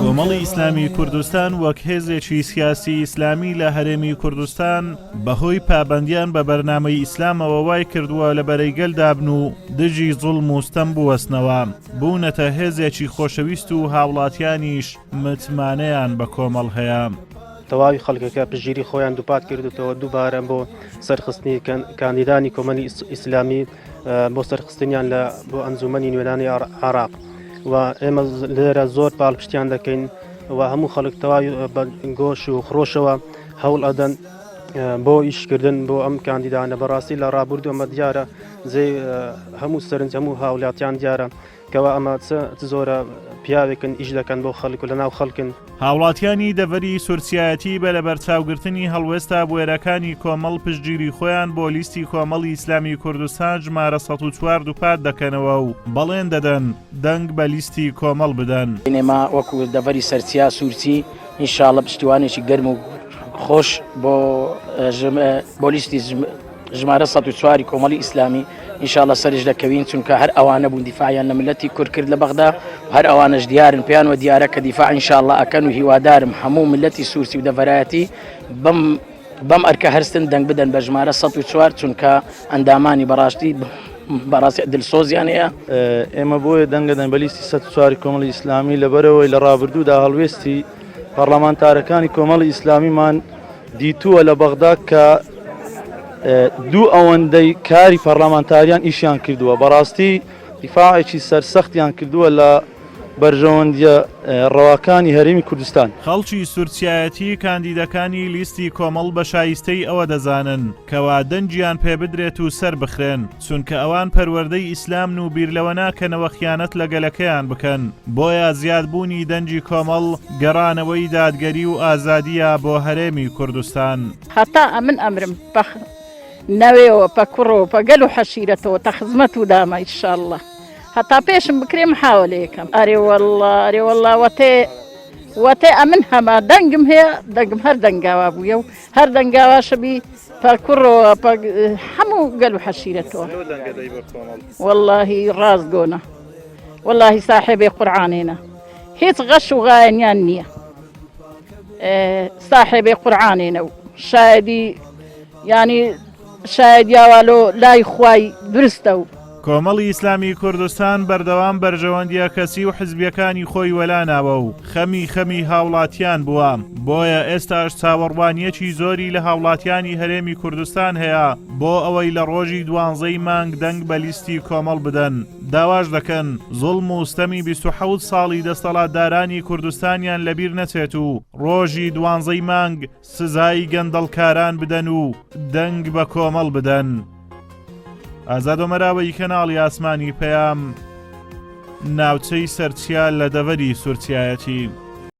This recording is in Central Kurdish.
کۆمەڵی ئیسلامی کوردستان وەک هێزێکی سیاسی ئیسلامی لە هەرێمی کوردستان بەهۆی پابەندیان بە بەرنامەی ئیسلامەوە وای کردووە لە بەرەیگەلدا بن و دژی زوڵم و ستەم بوەستنەوە، بوونەتە هێزێکی خۆشەویست و هاوڵاتیانیش متمانەیان بە کۆمەڵ هەیە. تەواوی خەڵکەکە پشگیری خۆیان دووپات کردوتەوە دووبارە بۆ سەرخستنی کاندیدانی کۆمەڵی ئیسلامی بۆ سەرخستنیان لە بۆ ئەنجومەنی نوێنانی عێراق و ئێمە لێرە زۆر پاڵپشتیان دەکەین و هەموو خەڵک تەواوی بە گۆش و خڕۆشەوە هەوڵ ئەدەن بۆ ئیشکردن بۆ ئەم کاندیدانە. بەڕاستی لە ڕابردوو ئەمە دیارە جێ هەموو سەرنج هەموو هاوڵاتیان دیارە کەوا ئەمە زۆرە پیاوێکن ئیش دەکەن بۆ خەڵک و لەناو خەڵکن. هاوڵاتیانی دەڤەری سورسایەتی بە لە بەرچاوگرتنی هەڵوێستا بوێرەکانی کۆمەڵ پشتگیری خۆیان بۆ لیستی کۆمەڵی ئیسلامی کوردستان ژمارە 104 دووپات دەکەنەوە و بەڵێن دەدەن دەنگ بە لیستی کۆمەڵ بدەن. ئێمە وەکو دەڤەری سەرچیا سوورچی ئینشاڵڵە پشتیوانێکی گەرم و خۆش بۆ لیستی ژمارە 104 کۆمەڵی ئیسلامی ئینشاڵڵە سەرش دەکەوین، چونکە هەر ئەوانە بوون دیفاعیان لە ملەتی کورد کرد لە بەغدا و هەر ئەوانەش دیارن پێیان وە دیارە کە دیفاع ئینشاڵڵە ئەکەن و هیوادارم هەموو ملەتی سوورسی و دەڤەرایەتی بەم ئەرکە هەرستن دەنگ بدەن بە ژمارە 104 چونکە ئەندامانی بەڕاستی دڵسۆزیان هەیە. ئێمە بۆیە دەنگدەن بە لیستی 104 کۆمەڵی ئیسلامی لەبەرەوەی لە ڕابردوودا هەڵوێستی پەرلەمانتارەکانی کۆمەڵی ئیسلامیمان دیتووە لە بەغدا کە دوو ئەوەندەی کاری پەرلەمانتاریان ئیشیان کردووە، بەڕاستی دیفاعێکی سەرسەختیان کردووە لە بەرژەوەندیە ڕەواکانی هەرێمی کوردستان. خەڵکی سورسایەتی کاندیدەکانی لیستی کۆمەڵ بە شایستەی ئەوە دەزانن کەوا دەنجیان پێ بدرێت و سەر بخرێن، چونکە ئەوان پەروەردەی ئیسلامن و بیرلەوە ناکەنەوە خیانەت لە گەلەکەیان بکەن. بۆیە زیادبوونی دەنجی کۆمەڵ گەڕانەوەی دادگەری و ئازادیە بۆ هەرێمی کوردستان. هەتا ئەمن ئەمرم نەوێەوە پە کوڕۆ پە گەل و حەشیرەتەوە تا خزمەت و دامە ئینشاءڵڵە هەتا پێشم بکرێ محاولەیەکەم. ئەرێ وەڵڵا وەتێ ئەمن هەما دەنگم هەیە دەنگم هەر دەنگاوا بوویە و هەر دەنگاواشەبی پە کوڕەوە هەموو گەل و حەشیرەتەوە وەڵڵاهی ڕاستگۆنە وەڵڵاهی ساحێبێ قورعانێنە هیچ غەش و غایەنیان نییە، ساحێبێ قورعانێنە و شایدی ینی شایدیاوالۆ لای خوای درستە و کۆمەڵی ئیسلامی کوردستان بەردەوام بەرژەوەندیە کەسی و حزبیەکانی خۆی وەلاناوە و خەمی هاوڵاتیان بووە، بۆیە ئێستاش چاوەڕوانیەکی زۆری لە هاوڵاتیانی هەرێمی کوردستان هەیە بۆ ئەوەی لە ڕۆژی 12 مانگ دەنگ بە لیستی کۆمەڵ بدەن. داواش دەکەن زوڵم و ستەمی 27 ساڵی دەسەڵاتدارانی کوردستانیان لەبیر نەچێت و ڕۆژی 12 مانگ سزای گەندەڵکاران بدەن و دەنگ بە کۆمەڵ بدەن. ئازاد ئۆمەراوەی کەناڵی ئاسمانی پەیام، ناوچەی سەرچیا لە دەڤەری سورسایەتی.